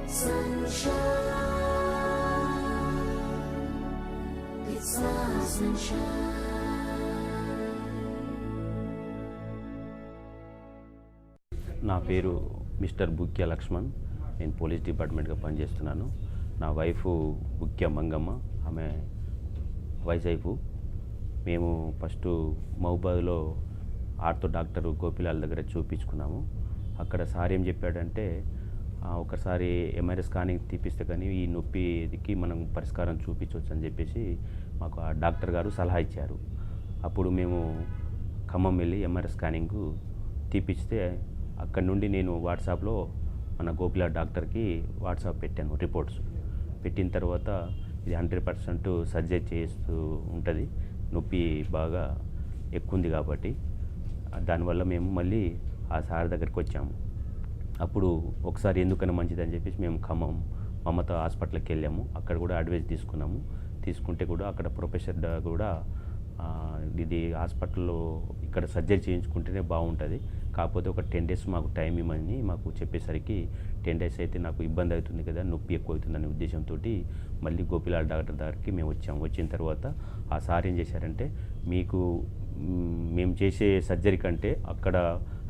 నా పేరు మిస్టర్ బుక్య లక్ష్మణ్. నేను పోలీస్ డిపార్ట్మెంట్గా పనిచేస్తున్నాను. నా వైఫ్ బుక్య మంగమ్మ, ఆమె వైజైపు. మేము ఫస్ట్ మహబూబాద్లో ఆర్థో డాక్టర్ గోపిలాల్ దగ్గర చూపించుకున్నాము. అక్కడ సార్ ఏం చెప్పాడంటే, ఒకసారి ఎంఆర్ఐ స్కానింగ్ తీపిస్తే కానీ ఈ నొప్పికి మనం పరిష్కారం చూపించవచ్చు అని చెప్పేసి మాకు ఆ డాక్టర్ గారు సలహా ఇచ్చారు. అప్పుడు మేము ఖమ్మం వెళ్ళి ఎంఆర్ఐ స్కానింగ్ తీపిస్తే అక్కడ నుండి నేను వాట్సాప్లో మన గోపిలాల్ డాక్టర్కి వాట్సాప్ పెట్టాను రిపోర్ట్స్. పెట్టిన తర్వాత ఇది 100% సర్జరీ చేస్తూ ఉంటుంది, నొప్పి బాగా ఎక్కువ ఉంది కాబట్టి. దానివల్ల మేము మళ్ళీ ఆ సార్ దగ్గరికి వచ్చాము. అప్పుడు ఒకసారి ఎందుకని మంచిదని చెప్పేసి మేము ఖమ్మం మమత హాస్పిటల్కి వెళ్ళాము. అక్కడ కూడా అడ్వైస్ తీసుకున్నాము. తీసుకుంటే కూడా అక్కడ ప్రొఫెసర్ కూడా ఇది హాస్పిటల్లో ఇక్కడ సర్జరీ చేయించుకుంటేనే బాగుంటుంది, కాకపోతే ఒక 10 days మాకు టైం ఇవ్వమని మాకు చెప్పేసరికి 10 days అయితే నాకు ఇబ్బంది అవుతుంది కదా, నొప్పి ఎక్కువ అవుతుందనే ఉద్దేశంతో మళ్ళీ గోపిలాల్ డాక్టర్ దగ్గరికి మేము వచ్చాము. వచ్చిన తర్వాత ఆ సార్ ఏం చేశారంటే, మీకు మేము చేసే సర్జరీ కంటే అక్కడ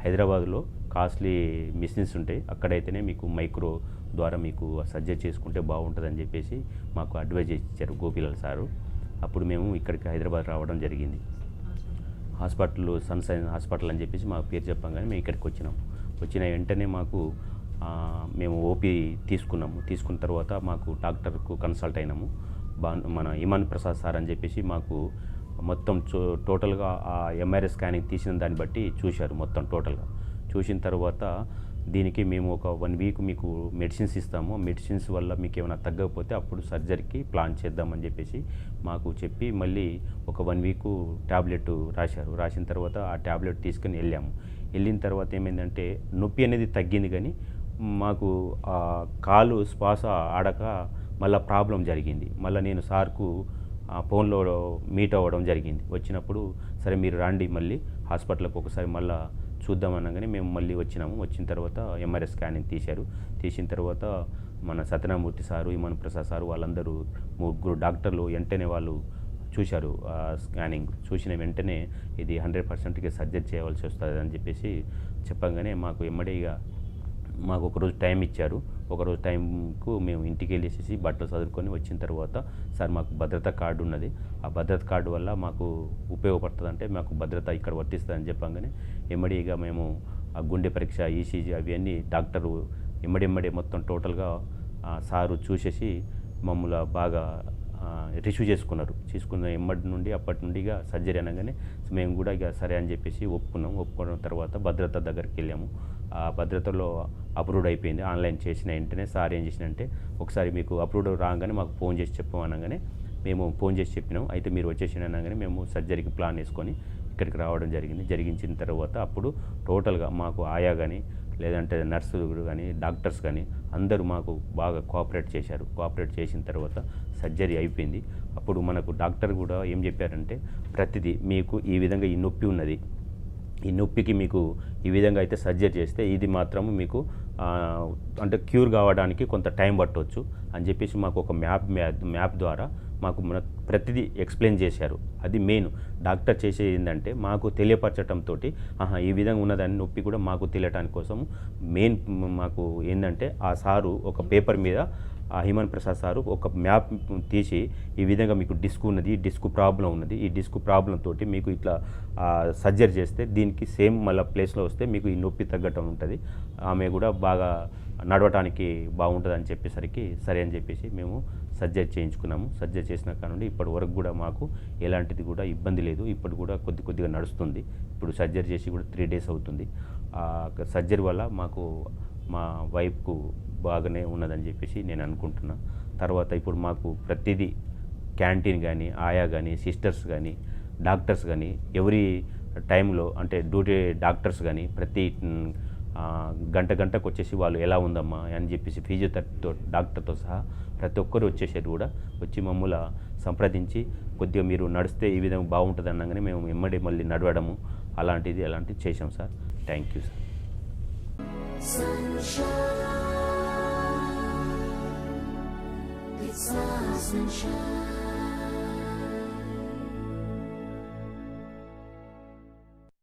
హైదరాబాద్లో కాస్ట్లీ మిషన్స్ ఉంటాయి, అక్కడైతేనే మీకు మైక్రో ద్వారా మీకు సర్జరీ చేసుకుంటే బాగుంటుందని చెప్పేసి మాకు అడ్వైజ్ ఇచ్చారు గోపిలాల్ సారు. అప్పుడు మేము ఇక్కడికి హైదరాబాద్ రావడం జరిగింది. హాస్పిటల్ సన్షైన్ హాస్పిటల్ అని చెప్పేసి మాకు పేరు చెప్పంగానే మేము ఇక్కడికి వచ్చినాం. వచ్చిన వెంటనే మాకు మేము ఓపీ తీసుకున్నాము. తీసుకున్న తర్వాత మాకు డాక్టర్కు కన్సల్ట్ అయినాము. మన హిమాన్షు ప్రసాద్ సార్ అని చెప్పేసి మాకు మొత్తం టోటల్గా ఆ ఎంఆర్ఐ స్కానింగ్ తీసిన దాన్ని బట్టి చూశారు. మొత్తం టోటల్గా చూసిన తర్వాత దీనికి మేము ఒక 1 week మీకు మెడిసిన్స్ ఇస్తాము, మెడిసిన్స్ వల్ల మీకు ఏమైనా తగ్గకపోతే అప్పుడు సర్జరీకి ప్లాన్ చేద్దామని చెప్పేసి మాకు చెప్పి మళ్ళీ ఒక 1 week ట్యాబ్లెట్ రాశారు. రాసిన తర్వాత ఆ ట్యాబ్లెట్ తీసుకుని వెళ్ళాము. వెళ్ళిన తర్వాత ఏమైందంటే నొప్పి అనేది తగ్గింది, కానీ మాకు కాలు శ్వాస ఆడక మళ్ళీ ప్రాబ్లం జరిగింది. మళ్ళీ నేను సార్కు ఫోన్లో మీట్ అవ్వడం జరిగింది. వచ్చినప్పుడు సరే మీరు రండి మళ్ళీ హాస్పిటల్కి ఒకసారి మళ్ళీ చూద్దామనగానే మేము మళ్ళీ వచ్చినాము. వచ్చిన తర్వాత ఎంఆర్ఐ స్కానింగ్ తీశారు. తీసిన తర్వాత మన సత్యనారాయణ సారు, హిమాన్షు ప్రసాద్ సారు వాళ్ళందరూ 3 డాక్టర్లు వెంటనే వాళ్ళు చూశారు. స్కానింగ్ చూసిన వెంటనే ఇది 100% సర్జరీ చేయవలసి వస్తుంది అని చెప్పేసి చెప్పగానే మాకు ఎమ్మడిగా మాకు ఒకరోజు టైం ఇచ్చారు. ఒకరోజు టైంకు మేము ఇంటికి వెళ్ళేసి బట్టలు చదువుకొని వచ్చిన తర్వాత, సార్ మాకు భద్రతా కార్డు ఉన్నది, ఆ భద్రత కార్డు వల్ల మాకు ఉపయోగపడుతుంది, అంటే మాకు భద్రత ఇక్కడ వర్తిస్తుందని చెప్పగానే ఎమ్మడిగా మేము ఆ గుండె పరీక్ష, ఈసీజీ అవన్నీ డాక్టరు ఎమ్మడి మొత్తం టోటల్గా సారు చూసేసి మమ్మల్ని బాగా రిసీవ్ చేసుకున్నారు. చేసుకున్న అప్పటి నుండి ఇక సర్జరీ అనగానే మేము కూడా ఇక సరే అని చెప్పేసి ఒప్పుకున్నాం. ఒప్పుకున్న తర్వాత భద్రత దగ్గరికి వెళ్ళాము. ఆ భద్రతలో అప్రూవ్డ్ అయిపోయింది. ఆన్లైన్ చేసిన వెంటనే సార్ ఏం చేసినంటే, ఒకసారి మీకు అప్రూవ్డ్ రాగానే మాకు ఫోన్ చేసి చెప్పమనగానే మేము ఫోన్ చేసి చెప్పినాం. అయితే మీరు వచ్చేసిన అనగానే మేము సర్జరీకి ప్లాన్ వేసుకొని ఇక్కడికి రావడం జరిగింది. జరిగించిన తర్వాత అప్పుడు టోటల్గా మాకు ఆయా కానీ లేదంటే నర్సులు కానీ డాక్టర్స్ కానీ అందరూ మాకు బాగా కోఆపరేట్ చేశారు. కోఆపరేట్ చేసిన తర్వాత సర్జరీ అయిపోయింది. అప్పుడు మనకు డాక్టర్ కూడా ఏం చెప్పారంటే, ప్రతిదీ మీకు ఈ విధంగా ఈ నొప్పి ఉన్నది, ఈ నొప్పికి మీకు ఈ విధంగా అయితే సర్జరీ చేస్తే ఇది మాత్రం మీకు అంటే క్యూర్ కావడానికి కొంత టైం పట్టవచ్చు అని చెప్పేసి మాకు ఒక మ్యాప్ ద్వారా మాకు ప్రతిదీ ఎక్స్ప్లెయిన్ చేశారు. అది మెయిన్ డాక్టర్ చేసేది ఏంటంటే మాకు తెలియపరచడంతో ఈ విధంగా ఉన్నదాన్ని నొప్పి కూడా మాకు తెలియటానికి కోసం మెయిన్ మాకు ఏంటంటే ఆ సారు ఒక పేపర్ మీద హిమాన్షు ప్రసాద్ సారు ఒక మ్యాప్ తీసి ఈ విధంగా మీకు డిస్క్ ఉన్నది, డిస్క్ ప్రాబ్లం ఉన్నది, ఈ డిస్క్ ప్రాబ్లం తోటి మీకు ఇట్లా సర్జరీ చేస్తే దీనికి సేమ్ మళ్ళీ ప్లేస్లో వస్తే మీకు ఈ నొప్పి తగ్గటం ఉంటుంది, ఆమె కూడా బాగా నడవటానికి బాగుంటుంది అని చెప్పేసరికి సరే అని చెప్పేసి మేము సర్జరీ చేయించుకున్నాము. సర్జరీ చేసిన కానుండి ఇప్పటి వరకు కూడా మాకు ఎలాంటిది కూడా ఇబ్బంది లేదు. ఇప్పుడు కూడా కొద్దిగా నడుస్తుంది. ఇప్పుడు సర్జరీ చేసి కూడా 3 days అవుతుంది. సర్జరీ వల్ల మాకు మా వైఫ్కు బాగానే ఉన్నదని చెప్పేసి నేను అనుకుంటున్నా. తర్వాత ఇప్పుడు మాకు ప్రతిదీ క్యాంటీన్ కానీ, ఆయా కానీ, సిస్టర్స్ కానీ, డాక్టర్స్ కానీ ఎవరి టైంలో అంటే డ్యూటీ డాక్టర్స్ కానీ ప్రతి గంటకు వచ్చేసి వాళ్ళు ఎలా ఉందమ్మా అని చెప్పేసి ఫిజియోథెరపీతో డాక్టర్తో సహా ప్రతి ఒక్కరు వచ్చేసారు. కూడా వచ్చి మమ్మల్ని సంప్రదించి కొద్దిగా మీరు నడిస్తే ఈ విధంగా బాగుంటుంది అనగానే మేము మళ్ళీ నడవడము అలాంటిది చేసాం sir. Thank you sir. Suspension.